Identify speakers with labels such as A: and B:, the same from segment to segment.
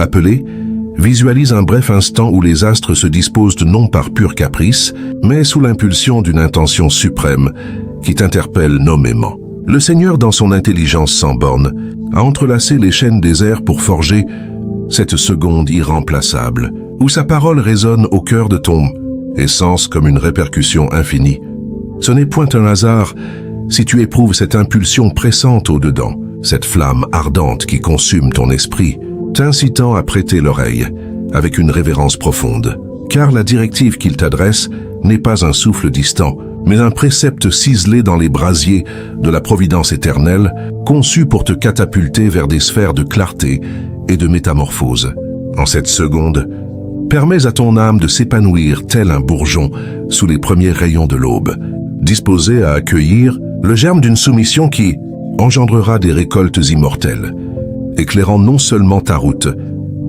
A: Appelé, visualise un bref instant où les astres se disposent non par pur caprice, mais sous l'impulsion d'une intention suprême qui t'interpelle nommément. Le Seigneur, dans son intelligence sans borne, a entrelacé les chaînes des airs pour forger cette seconde irremplaçable, où sa parole résonne au cœur de ton essence comme une répercussion infinie. Ce n'est point un hasard si tu éprouves cette impulsion pressante au-dedans, cette flamme ardente qui consume ton esprit, t'incitant à prêter l'oreille avec une révérence profonde. Car la directive qu'il t'adresse n'est pas un souffle distant, mais un précepte ciselé dans les brasiers de la providence éternelle, conçu pour te catapulter vers des sphères de clarté et de métamorphose. En cette seconde, permets à ton âme de s'épanouir tel un bourgeon sous les premiers rayons de l'aube, disposé à accueillir le germe d'une soumission qui engendrera des récoltes immortelles, éclairant non seulement ta route,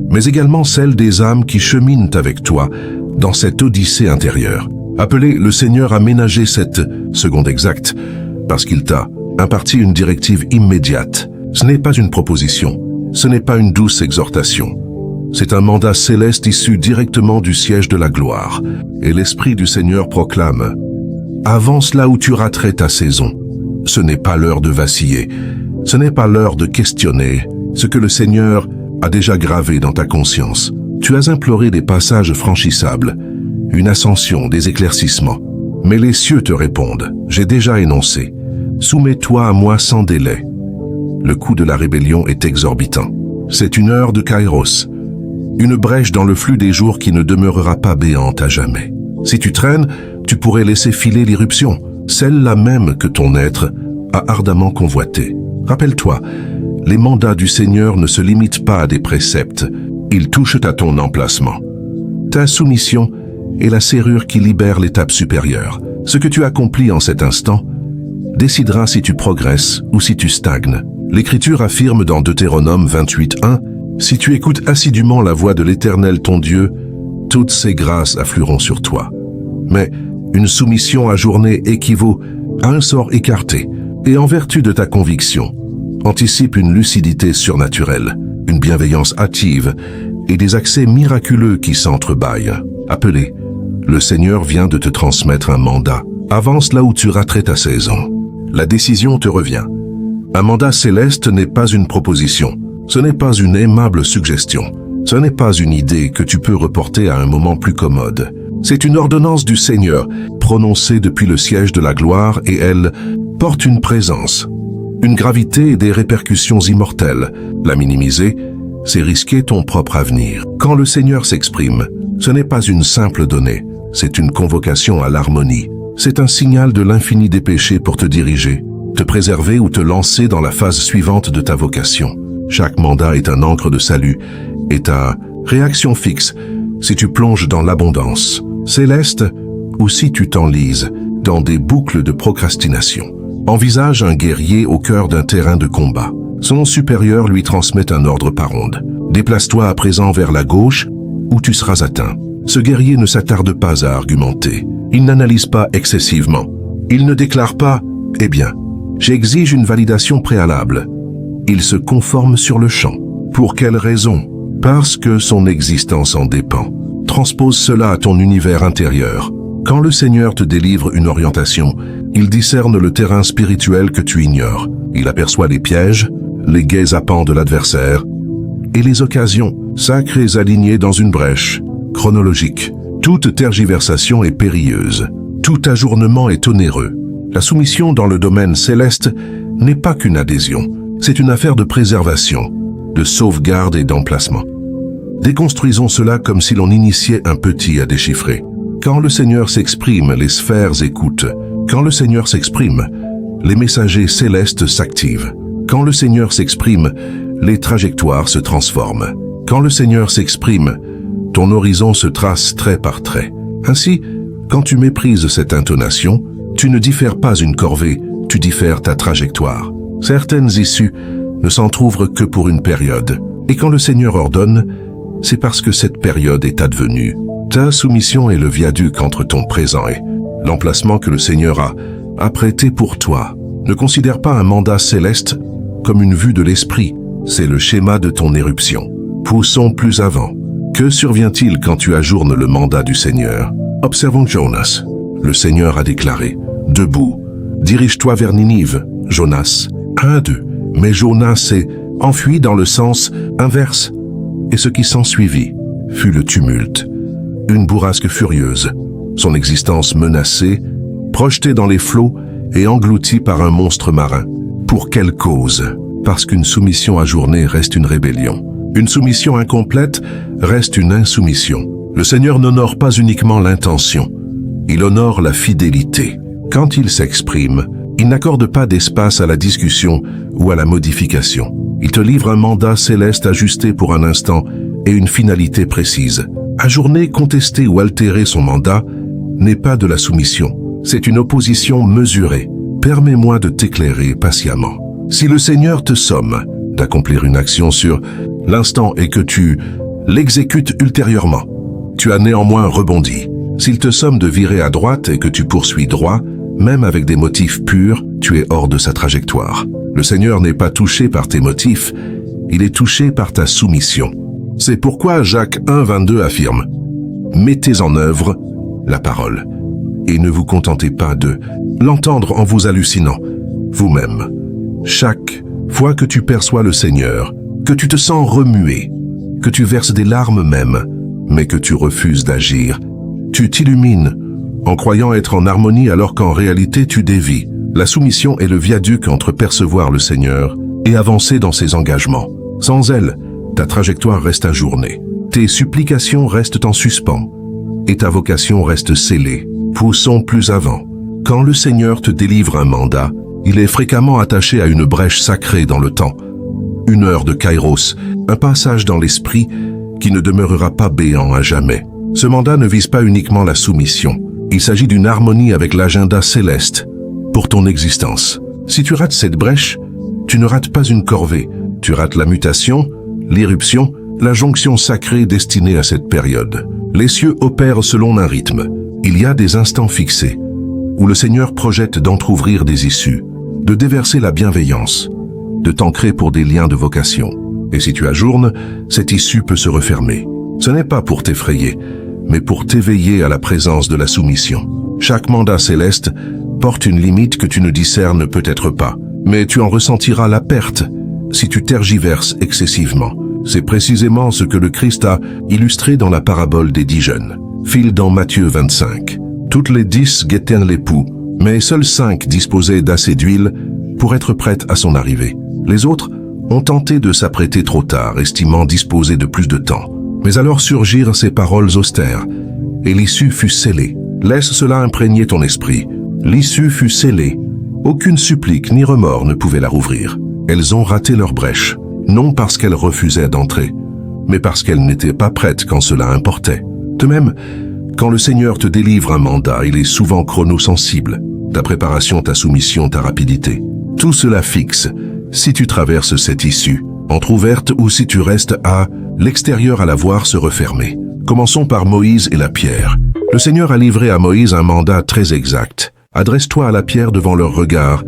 A: mais également celle des âmes qui cheminent avec toi dans cette odyssée intérieure. Appelé, le Seigneur a ménagé cette seconde exacte parce qu'il t'a imparti une directive immédiate. Ce n'est pas une proposition, ce n'est pas une douce exhortation. C'est un mandat céleste issu directement du siège de la gloire. Et l'Esprit du Seigneur proclame « Avance là où tu raterais ta saison. Ce n'est pas l'heure de vaciller, ce n'est pas l'heure de questionner ce que le Seigneur a déjà gravé dans ta conscience. Tu as imploré des passages franchissables, une ascension, des éclaircissements. Mais les cieux te répondent, j'ai déjà énoncé. Soumets-toi à moi sans délai. Le coût de la rébellion est exorbitant. C'est une heure de Kairos, une brèche dans le flux des jours qui ne demeurera pas béante à jamais. Si tu traînes, tu pourrais laisser filer l'irruption, celle-là même que ton être a ardemment convoitée. Rappelle-toi, les mandats du Seigneur ne se limitent pas à des préceptes, ils touchent à ton emplacement. Ta soumission est la serrure qui libère l'étape supérieure. Ce que tu accomplis en cet instant décidera si tu progresses ou si tu stagnes. L'Écriture affirme dans Deutéronome 28:1 « Si tu écoutes assidûment la voix de l'Éternel ton Dieu, toutes ses grâces afflueront sur toi. » Mais une soumission ajournée équivaut à un sort écarté, et en vertu de ta conviction, anticipe une lucidité surnaturelle, une bienveillance hâtive et des accès miraculeux qui s'entrebâillent. Appelé, le Seigneur vient de te transmettre un mandat. Avance là où tu raterais ta saison. La décision te revient. Un mandat céleste n'est pas une proposition. Ce n'est pas une aimable suggestion. Ce n'est pas une idée que tu peux reporter à un moment plus commode. C'est une ordonnance du Seigneur, prononcée depuis le siège de la gloire, et elle porte une présence, une gravité et des répercussions immortelles. La minimiser, c'est risquer ton propre avenir. Quand le Seigneur s'exprime, ce n'est pas une simple donnée, c'est une convocation à l'harmonie. C'est un signal de l'infini des péchés pour te diriger, te préserver ou te lancer dans la phase suivante de ta vocation. Chaque mandat est un ancre de salut et ta réaction fixe si tu plonges dans l'abondance céleste ou si tu t'enlises dans des boucles de procrastination. Envisage un guerrier au cœur d'un terrain de combat. Son supérieur lui transmet un ordre par onde. Déplace-toi à présent vers la gauche où tu seras atteint. Ce guerrier ne s'attarde pas à argumenter. Il n'analyse pas excessivement. Il ne déclare pas « Eh bien, j'exige une validation préalable ». Il se conforme sur le champ. Pour quelle raison? Parce que son existence en dépend. Transpose cela à ton univers intérieur. Quand le Seigneur te délivre une orientation, il discerne le terrain spirituel que tu ignores. Il aperçoit les pièges, les guets-apens de l'adversaire et les occasions sacrées alignées dans une brèche chronologique. Toute tergiversation est périlleuse. Tout ajournement est onéreux. La soumission dans le domaine céleste n'est pas qu'une adhésion. C'est une affaire de préservation, de sauvegarde et d'emplacement. Déconstruisons cela comme si l'on initiait un petit à déchiffrer. Quand le Seigneur s'exprime, les sphères écoutent. Quand le Seigneur s'exprime, les messagers célestes s'activent. Quand le Seigneur s'exprime, les trajectoires se transforment. Quand le Seigneur s'exprime, ton horizon se trace trait par trait. Ainsi, quand tu méprises cette intonation, tu ne diffères pas une corvée, tu diffères ta trajectoire. Certaines issues ne s'entr'ouvrent que pour une période. Et quand le Seigneur ordonne, c'est parce que cette période est advenue. Ta soumission est le viaduc entre ton présent et l'emplacement que le Seigneur a apprêté pour toi. Ne considère pas un mandat céleste comme une vue de l'esprit. C'est le schéma de ton éruption. Poussons plus avant. Que survient-il quand tu ajournes le mandat du Seigneur? Observons Jonas. Le Seigneur a déclaré, « Debout, dirige-toi vers Ninive, Jonas. » 1-2. Mais Jonas s'est enfui dans le sens inverse. Et ce qui s'ensuivit fut le tumulte. Une bourrasque furieuse, son existence menacée, projetée dans les flots et engloutie par un monstre marin. Pour quelle cause? Parce qu'une soumission ajournée reste une rébellion. Une soumission incomplète reste une insoumission. Le Seigneur n'honore pas uniquement l'intention, il honore la fidélité. Quand il s'exprime, il n'accorde pas d'espace à la discussion ou à la modification. Il te livre un mandat céleste ajusté pour un instant et une finalité précise. Ajourner, contester ou altérer son mandat n'est pas de la soumission. C'est une opposition mesurée. Permets-moi de t'éclairer patiemment. Si le Seigneur te somme d'accomplir une action sur l'instant et que tu l'exécutes ultérieurement, tu as néanmoins rebondi. S'il te somme de virer à droite et que tu poursuis droit, même avec des motifs purs, tu es hors de sa trajectoire. Le Seigneur n'est pas touché par tes motifs, il est touché par ta soumission. C'est pourquoi Jacques 1,22 affirme « Mettez en œuvre la parole, et ne vous contentez pas de l'entendre en vous hallucinant vous-même. » Chaque fois que tu perçois le Seigneur, que tu te sens remué, que tu verses des larmes même, mais que tu refuses d'agir, tu t'illumines en croyant être en harmonie alors qu'en réalité tu dévies. La soumission est le viaduc entre percevoir le Seigneur et avancer dans ses engagements. Sans elle, ta trajectoire reste ajournée, tes supplications restent en suspens et ta vocation reste scellée. Poussons plus avant. Quand le Seigneur te délivre un mandat, il est fréquemment attaché à une brèche sacrée dans le temps. Une heure de kairos, un passage dans l'esprit qui ne demeurera pas béant à jamais. Ce mandat ne vise pas uniquement la soumission. Il s'agit d'une harmonie avec l'agenda céleste pour ton existence. Si tu rates cette brèche, tu ne rates pas une corvée. Tu rates la mutation, l'irruption, la jonction sacrée destinée à cette période. Les cieux opèrent selon un rythme. Il y a des instants fixés où le Seigneur projette d'entrouvrir des issues, de déverser la bienveillance, de t'ancrer pour des liens de vocation. Et si tu ajournes, cette issue peut se refermer. Ce n'est pas pour t'effrayer, mais pour t'éveiller à la présence de la soumission. Chaque mandat céleste porte une limite que tu ne discernes peut-être pas, mais tu en ressentiras la perte si tu tergiverses excessivement. C'est précisément ce que le Christ a illustré dans la parabole des 10 jeunes. File dans Matthieu 25. Toutes les 10 guettaient l'époux, mais seuls 5 disposaient d'assez d'huile pour être prêtes à son arrivée. Les autres ont tenté de s'apprêter trop tard, estimant disposer de plus de temps. Mais alors surgirent ces paroles austères, et l'issue fut scellée. Laisse cela imprégner ton esprit. L'issue fut scellée. Aucune supplique ni remords ne pouvait la rouvrir. Elles ont raté leur brèche, non parce qu'elles refusaient d'entrer, mais parce qu'elles n'étaient pas prêtes quand cela importait. De même, quand le Seigneur te délivre un mandat, il est souvent chronosensible. Ta préparation, ta soumission, ta rapidité. Tout cela fixe si tu traverses cette issue, entrouverte ou si tu restes à l'extérieur à la voir se refermer. Commençons par Moïse et la pierre. Le Seigneur a livré à Moïse un mandat très exact. Adresse-toi à la pierre devant leur regard,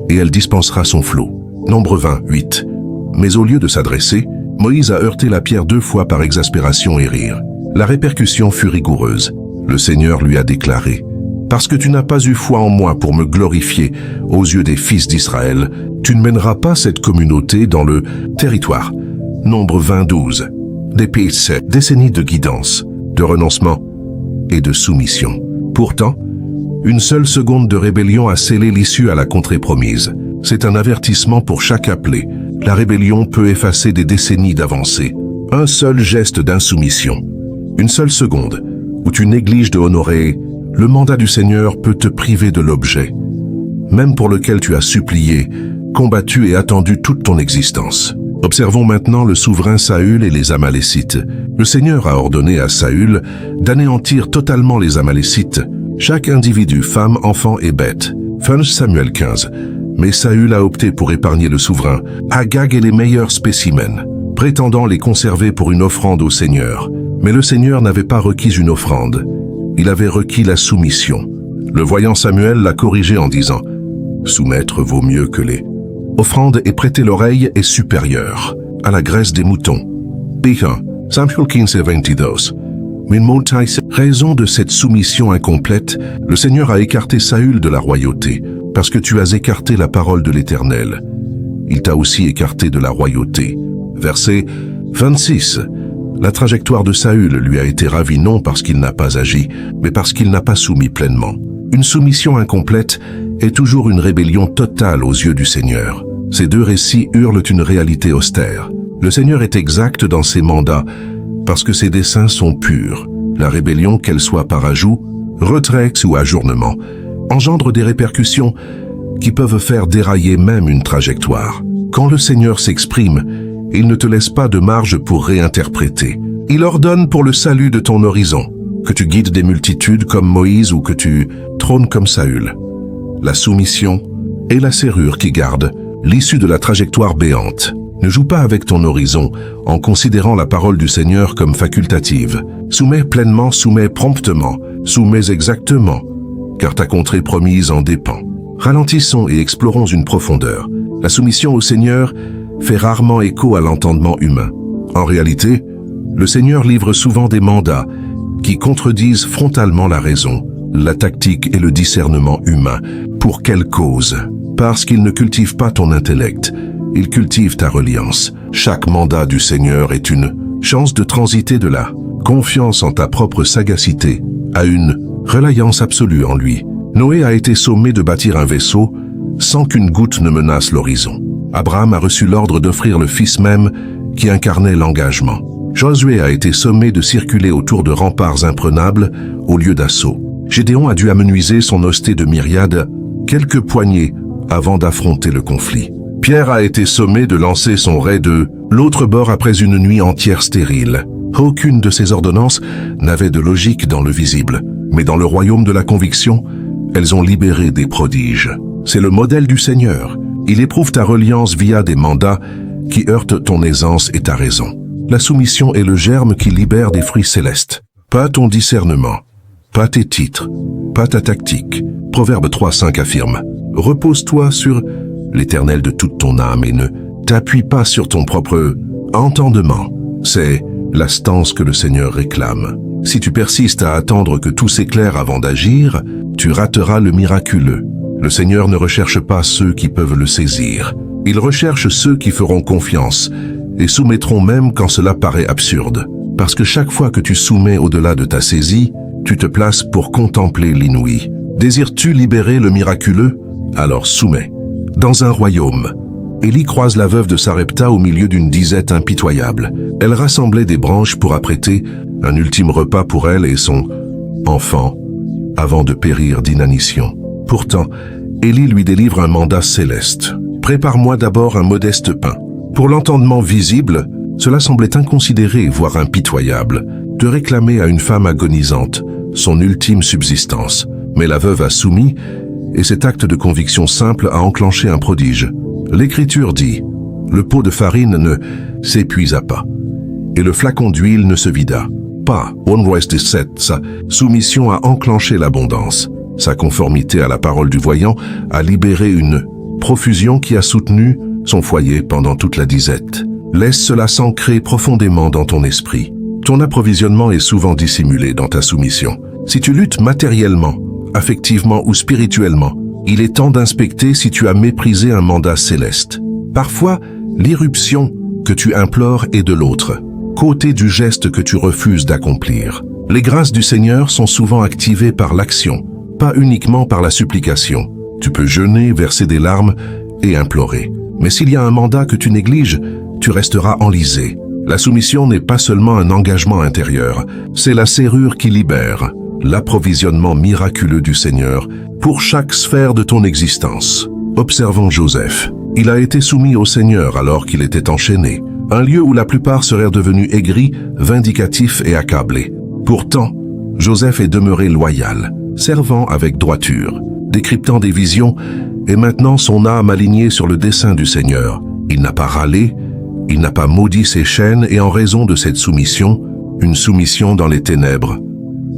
A: et elle dispensera son flot. Nombre 20, 8. Mais au lieu de s'adresser, Moïse a heurté la pierre 2 fois par exaspération et rire. La répercussion fut rigoureuse. Le Seigneur lui a déclaré « Parce que tu n'as pas eu foi en moi pour me glorifier aux yeux des fils d'Israël, tu ne mèneras pas cette communauté dans le territoire. » Nombre 20, 12. Décennies de guidance, de renoncement et de soumission. Pourtant, une seule seconde de rébellion a scellé l'issue à la contrée promise. C'est un avertissement pour chaque appelé. La rébellion peut effacer des décennies d'avancée. Un seul geste d'insoumission, une seule seconde, où tu négliges de honorer le mandat du Seigneur peut te priver de l'objet, même pour lequel tu as supplié, combattu et attendu toute ton existence. Observons maintenant le souverain Saül et les Amalécites. Le Seigneur a ordonné à Saül d'anéantir totalement les Amalécites, chaque individu, femme, enfant et bête. 1 Samuel 15. Mais Saül a opté pour épargner le souverain, Agag et les meilleurs spécimens, prétendant les conserver pour une offrande au Seigneur. Mais le Seigneur n'avait pas requis une offrande, il avait requis la soumission. Le voyant Samuel l'a corrigé en disant « Soumettre vaut mieux que les offrandes et prêter l'oreille est supérieur à la graisse des moutons. » Bien, Samuel 15 et 22. Mais raison de cette soumission incomplète, le Seigneur a écarté Saül de la royauté, parce que tu as écarté la parole de l'Éternel. Il t'a aussi écarté de la royauté. Verset 26. La trajectoire de Saül lui a été ravie non parce qu'il n'a pas agi, mais parce qu'il n'a pas soumis pleinement. Une soumission incomplète est toujours une rébellion totale aux yeux du Seigneur. Ces deux récits hurlent une réalité austère. Le Seigneur est exact dans ses mandats, parce que ses desseins sont purs. La rébellion, qu'elle soit par ajout, retrait ou ajournement, engendre des répercussions qui peuvent faire dérailler même une trajectoire. Quand le Seigneur s'exprime, il ne te laisse pas de marge pour réinterpréter. Il ordonne pour le salut de ton horizon, que tu guides des multitudes comme Moïse ou que tu trônes comme Saül. La soumission est la serrure qui garde l'issue de la trajectoire béante. Ne joue pas avec ton horizon en considérant la parole du Seigneur comme facultative. Soumets pleinement, soumets promptement, soumets exactement, car ta contrée promise en dépend. Ralentissons et explorons une profondeur. La soumission au Seigneur fait rarement écho à l'entendement humain. En réalité, le Seigneur livre souvent des mandats qui contredisent frontalement la raison, la tactique et le discernement humain. Pour quelle cause? Parce qu'il ne cultive pas ton intellect. Il cultive ta reliance. Chaque mandat du Seigneur est une chance de transiter de la confiance en ta propre sagacité à une reliance absolue en lui. Noé a été sommé de bâtir un vaisseau sans qu'une goutte ne menace l'horizon. Abraham a reçu l'ordre d'offrir le fils même qui incarnait l'engagement. Josué a été sommé de circuler autour de remparts imprenables au lieu d'assaut. Gédéon a dû amenuiser son hostie de myriades quelques poignées avant d'affronter le conflit. Pierre a été sommé de lancer son rai de l'autre bord après une nuit entière stérile. Aucune de ces ordonnances n'avait de logique dans le visible, mais dans le royaume de la conviction, elles ont libéré des prodiges. C'est le modèle du Seigneur. Il éprouve ta reliance via des mandats qui heurtent ton aisance et ta raison. La soumission est le germe qui libère des fruits célestes. Pas ton discernement, pas tes titres, pas ta tactique. Proverbe 3:5 affirme « Repose-toi sur l'Éternel de toute ton âme et ne t'appuie pas sur ton propre entendement. » C'est la stance que le Seigneur réclame. Si tu persistes à attendre que tout s'éclaire avant d'agir, tu rateras le miraculeux. Le Seigneur ne recherche pas ceux qui peuvent le saisir. Il recherche ceux qui feront confiance et soumettront même quand cela paraît absurde. Parce que chaque fois que tu soumets au-delà de ta saisie, tu te places pour contempler l'inouï. Désires-tu libérer le miraculeux? Alors soumets. Dans un royaume, Élie croise la veuve de Sarepta au milieu d'une disette impitoyable. Elle rassemblait des branches pour apprêter un ultime repas pour elle et son enfant, avant de périr d'inanition. Pourtant, Élie lui délivre un mandat céleste. « Prépare-moi d'abord un modeste pain. » Pour l'entendement visible, cela semblait inconsidéré, voire impitoyable, de réclamer à une femme agonisante son ultime subsistance. Mais la veuve a soumis, et cet acte de conviction simple a enclenché un prodige. L'Écriture dit « Le pot de farine ne s'épuisa pas, et le flacon d'huile ne se vida pas. » Sa soumission a enclenché l'abondance. Sa conformité à la parole du voyant a libéré une profusion qui a soutenu son foyer pendant toute la disette. Laisse cela s'ancrer profondément dans ton esprit. Ton approvisionnement est souvent dissimulé dans ta soumission. Si tu luttes matériellement, affectivement ou spirituellement, il est temps d'inspecter si tu as méprisé un mandat céleste. Parfois, l'irruption que tu implores est de l'autre, côté du geste que tu refuses d'accomplir. Les grâces du Seigneur sont souvent activées par l'action, pas uniquement par la supplication. Tu peux jeûner, verser des larmes et implorer. Mais s'il y a un mandat que tu négliges, tu resteras enlisé. La soumission n'est pas seulement un engagement intérieur, c'est la serrure qui libère l'approvisionnement miraculeux du Seigneur pour chaque sphère de ton existence. Observons Joseph. Il a été soumis au Seigneur alors qu'il était enchaîné, un lieu où la plupart seraient devenus aigris, vindicatifs et accablés. Pourtant, Joseph est demeuré loyal, servant avec droiture, décryptant des visions et maintenant son âme alignée sur le dessein du Seigneur. Il n'a pas râlé, il n'a pas maudit ses chaînes et en raison de cette soumission, une soumission dans les ténèbres,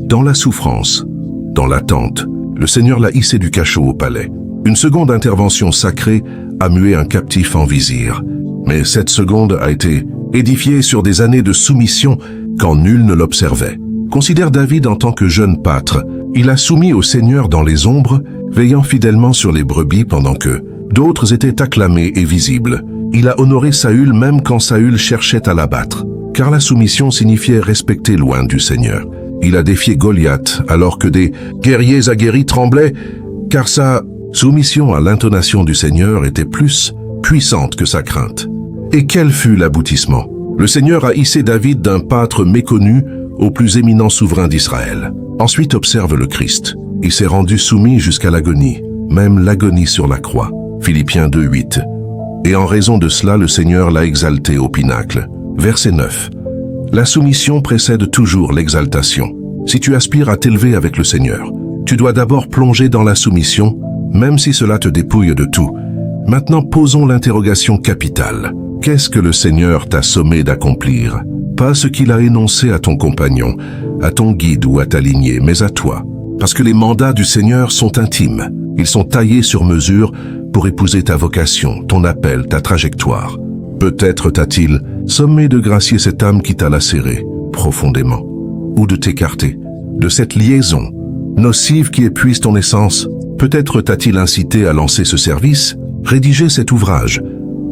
A: dans la souffrance, dans l'attente, le Seigneur l'a hissé du cachot au palais. Une seconde intervention sacrée a mué un captif en vizir. Mais cette seconde a été édifié sur des années de soumission quand nul ne l'observait. Considère David en tant que jeune pâtre. Il a soumis au Seigneur dans les ombres, veillant fidèlement sur les brebis pendant que d'autres étaient acclamés et visibles. Il a honoré Saül même quand Saül cherchait à l'abattre, car la soumission signifiait respecter loin du Seigneur. Il a défié Goliath alors que des guerriers aguerris tremblaient, car sa soumission à l'intonation du Seigneur était plus puissante que sa crainte. Et quel fut l'aboutissement? Le Seigneur a hissé David d'un pâtre méconnu au plus éminent souverain d'Israël. Ensuite observe le Christ. Il s'est rendu soumis jusqu'à l'agonie, même l'agonie sur la croix. Philippiens 2:8. Et en raison de cela, le Seigneur l'a exalté au pinacle. Verset 9. La soumission précède toujours l'exaltation. Si tu aspires à t'élever avec le Seigneur, tu dois d'abord plonger dans la soumission, même si cela te dépouille de tout. Maintenant, posons l'interrogation capitale. Qu'est-ce que le Seigneur t'a sommé d'accomplir? Pas ce qu'il a énoncé à ton compagnon, à ton guide ou à ta lignée, mais à toi. Parce que les mandats du Seigneur sont intimes. Ils sont taillés sur mesure pour épouser ta vocation, ton appel, ta trajectoire. Peut-être t'a-t-il sommé de gracier cette âme qui t'a lacéré profondément, ou de t'écarter de cette liaison nocive qui épuise ton essence. Peut-être t'a-t-il incité à lancer ce service, rédiger cet ouvrage,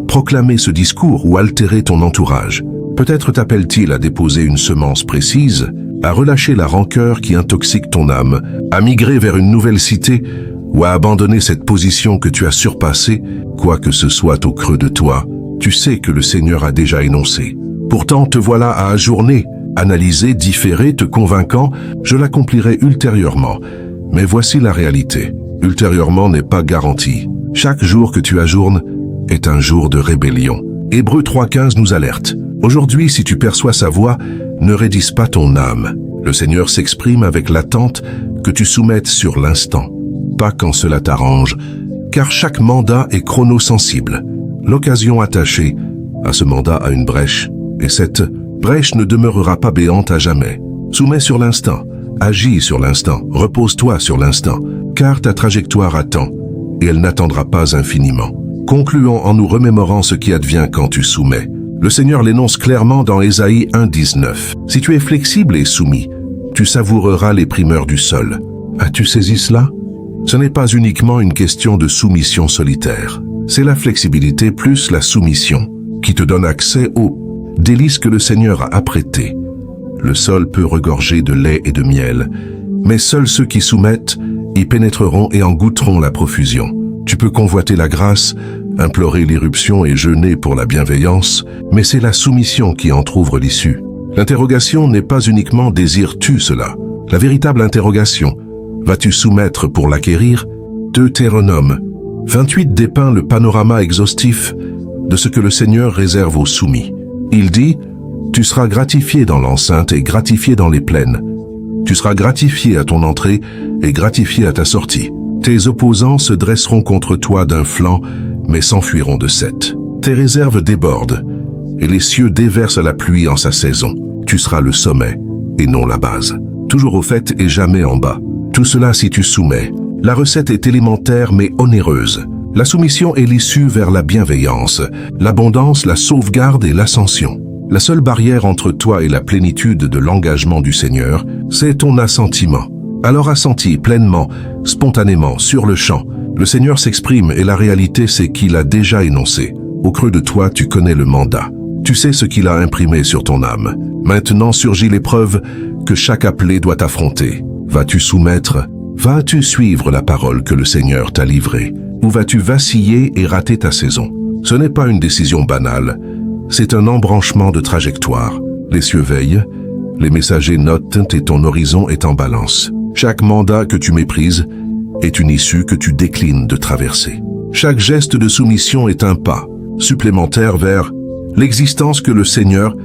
A: proclamer ce discours ou altérer ton entourage. Peut-être t'appelle-t-il à déposer une semence précise, à relâcher la rancœur qui intoxique ton âme, à migrer vers une nouvelle cité ou à abandonner cette position que tu as surpassée, quoi que ce soit au creux de toi. Tu sais que le Seigneur a déjà énoncé. Pourtant, te voilà à ajourner, analyser, différer, te convainquant, je l'accomplirai ultérieurement. Mais voici la réalité. Ultérieurement n'est pas garanti. Chaque jour que tu ajournes est un jour de rébellion. Hébreux 3:15 nous alerte. Aujourd'hui, si tu perçois sa voix, ne raidisse pas ton âme. Le Seigneur s'exprime avec l'attente que tu soumettes sur l'instant, pas quand cela t'arrange, car chaque mandat est chronosensible. L'occasion attachée à ce mandat a une brèche, et cette brèche ne demeurera pas béante à jamais. Soumets sur l'instant, agis sur l'instant, repose-toi sur l'instant, car ta trajectoire attend, et elle n'attendra pas infiniment. Concluons en nous remémorant ce qui advient quand tu soumets. Le Seigneur l'énonce clairement dans Ésaïe 1:19. Si tu es flexible et soumis, tu savoureras les primeurs du sol. As-tu saisi cela? Ce n'est pas uniquement une question de soumission solitaire. C'est la flexibilité plus la soumission qui te donne accès aux délices que le Seigneur a apprêtées. Le sol peut regorger de lait et de miel, mais seuls ceux qui soumettent y pénétreront et en goûteront la profusion. Tu peux convoiter la grâce, implorer l'irruption et jeûner pour la bienveillance, mais c'est la soumission qui entr'ouvre l'issue. L'interrogation n'est pas uniquement « désires-tu cela ?» La véritable interrogation « vas-tu soumettre pour l'acquérir ?» Deutéronome 28 dépeint le panorama exhaustif de ce que le Seigneur réserve aux soumis. Il dit « Tu seras gratifié dans l'enceinte et gratifié dans les plaines. Tu seras gratifié à ton entrée et gratifié à ta sortie. Tes opposants se dresseront contre toi d'un flanc, mais s'enfuiront de sept. Tes réserves débordent, et les cieux déversent la pluie en sa saison. Tu seras le sommet, et non la base. Toujours au fait et jamais en bas. Tout cela si tu soumets. La recette est élémentaire mais onéreuse. La soumission est l'issue vers la bienveillance, l'abondance, la sauvegarde et l'ascension. La seule barrière entre toi et la plénitude de l'engagement du Seigneur, c'est ton assentiment. Alors assentis pleinement, spontanément, sur le champ. Le Seigneur s'exprime et la réalité c'est qu'il a déjà énoncé. Au creux de toi, tu connais le mandat. Tu sais ce qu'il a imprimé sur ton âme. Maintenant surgit l'épreuve que chaque appelé doit affronter. Vas-tu soumettre? Vas-tu suivre la parole que le Seigneur t'a livrée? Ou vas-tu vaciller et rater ta saison? Ce n'est pas une décision banale, c'est un embranchement de trajectoire. Les cieux veillent, les messagers notent et ton horizon est en balance. Chaque mandat que tu méprises est une issue que tu déclines de traverser. Chaque geste de soumission est un pas supplémentaire vers l'existence que le Seigneur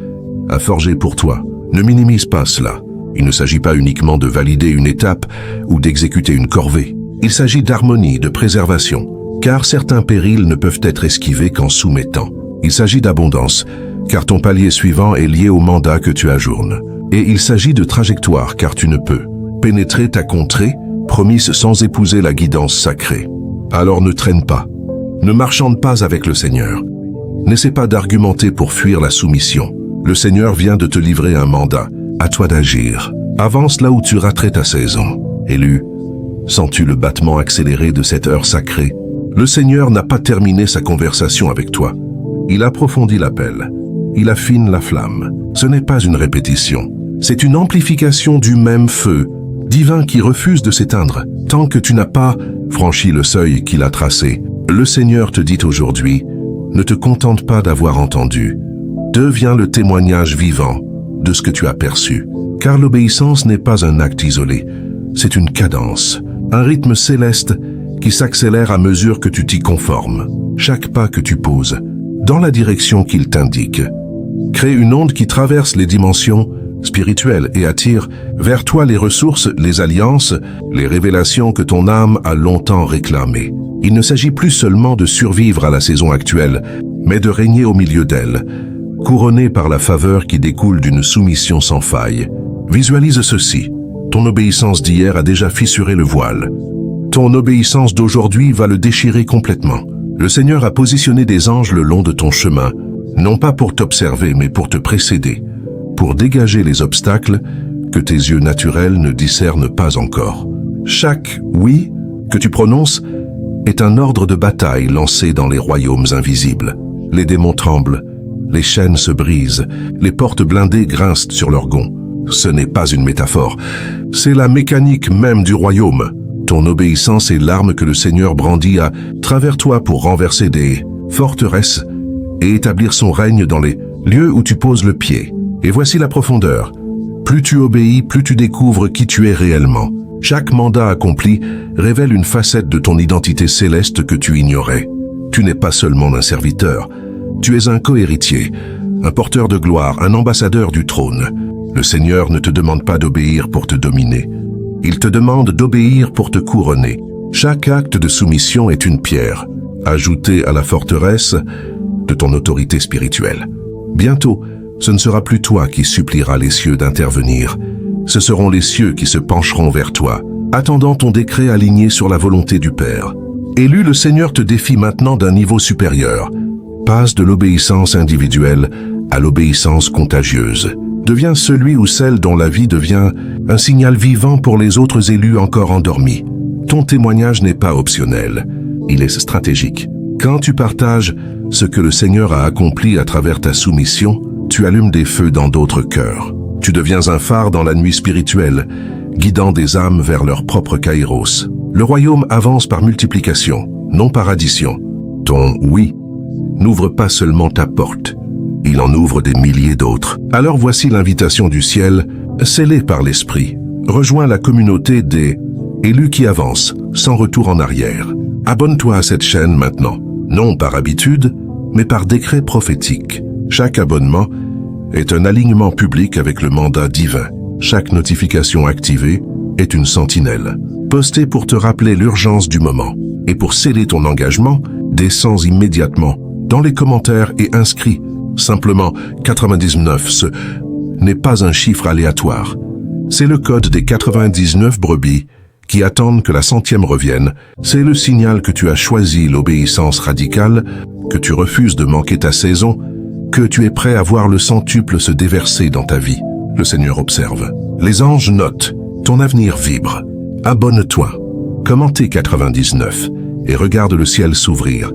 A: a forgée pour toi. Ne minimise pas cela. Il ne s'agit pas uniquement de valider une étape ou d'exécuter une corvée. Il s'agit d'harmonie, de préservation, car certains périls ne peuvent être esquivés qu'en soumettant. Il s'agit d'abondance, car ton palier suivant est lié au mandat que tu ajournes. Et il s'agit de trajectoire, car tu ne peux pénétrer ta contrée, promise sans épouser la guidance sacrée. Alors ne traîne pas, ne marchande pas avec le Seigneur, N'essaie pas d'argumenter pour fuir la soumission. Le Seigneur vient de te livrer un mandat. À toi d'agir. Avance là où tu raterais ta saison. Élu, sens-tu le battement accéléré de cette heure sacrée? Le Seigneur n'a pas terminé sa conversation avec toi. Il approfondit l'appel. Il affine la flamme. Ce n'est pas une répétition. C'est une amplification du même feu, divin qui refuse de s'éteindre. Tant que tu n'as pas franchi le seuil qu'il a tracé, le Seigneur te dit aujourd'hui, ne te contente pas d'avoir entendu. Deviens le témoignage vivant de ce que tu as perçu. Car l'obéissance n'est pas un acte isolé. C'est une cadence, un rythme céleste qui s'accélère à mesure que tu t'y conformes. Chaque pas que tu poses, dans la direction qu'il t'indique, crée une onde qui traverse les dimensions spirituelles et attire vers toi les ressources, les alliances, les révélations que ton âme a longtemps réclamées. Il ne s'agit plus seulement de survivre à la saison actuelle, mais de régner au milieu d'elle, couronné par la faveur qui découle d'une soumission sans faille. Visualise ceci. Ton obéissance d'hier a déjà fissuré le voile. Ton obéissance d'aujourd'hui va le déchirer complètement. Le Seigneur a positionné des anges le long de ton chemin, non pas pour t'observer, mais pour te précéder, pour dégager les obstacles que tes yeux naturels ne discernent pas encore. Chaque « oui » que tu prononces est un ordre de bataille lancé dans les royaumes invisibles. Les démons tremblent, les chaînes se brisent, les portes blindées grincent sur leurs gonds. Ce n'est pas une métaphore, c'est la mécanique même du royaume. Ton obéissance est l'arme que le Seigneur brandit à travers toi pour renverser des forteresses et établir son règne dans les lieux où tu poses le pied. Et voici la profondeur. Plus tu obéis, plus tu découvres qui tu es réellement. Chaque mandat accompli révèle une facette de ton identité céleste que tu ignorais. Tu n'es pas seulement un serviteur, tu es un co-héritier, un porteur de gloire, un ambassadeur du trône. Le Seigneur ne te demande pas d'obéir pour te dominer. Il te demande d'obéir pour te couronner. Chaque acte de soumission est une pierre, ajoutée à la forteresse de ton autorité spirituelle. Bientôt, ce ne sera plus toi qui supplieras les cieux d'intervenir. Ce seront les cieux qui se pencheront vers toi, attendant ton décret aligné sur la volonté du Père. Élu, le Seigneur te défie maintenant d'un niveau supérieur. Passe de l'obéissance individuelle à l'obéissance contagieuse. Deviens celui ou celle dont la vie devient un signal vivant pour les autres élus encore endormis. Ton témoignage n'est pas optionnel, il est stratégique. Quand tu partages ce que le Seigneur a accompli à travers ta soumission, tu allumes des feux dans d'autres cœurs. Tu deviens un phare dans la nuit spirituelle, guidant des âmes vers leur propre kairos. Le royaume avance par multiplication, non par addition. Ton « oui » n'ouvre pas seulement ta porte, il en ouvre des milliers d'autres. Alors voici l'invitation du ciel, scellée par l'Esprit. Rejoins la communauté des élus qui avancent, sans retour en arrière. Abonne-toi à cette chaîne maintenant, non par habitude, mais par décret prophétique. Chaque abonnement est un alignement public avec le mandat divin. Chaque notification activée est une sentinelle, postée pour te rappeler l'urgence du moment. Et pour sceller ton engagement, descends immédiatement dans les commentaires et inscris simplement 99. Ce n'est pas un chiffre aléatoire. C'est le code des 99 brebis qui attendent que la 100e revienne. C'est le signal que tu as choisi l'obéissance radicale, que tu refuses de manquer ta saison, que tu es prêt à voir le centuple se déverser dans ta vie. Le Seigneur observe. Les anges notent. Ton avenir vibre. Abonne-toi. Commentez 99 et regarde le ciel s'ouvrir.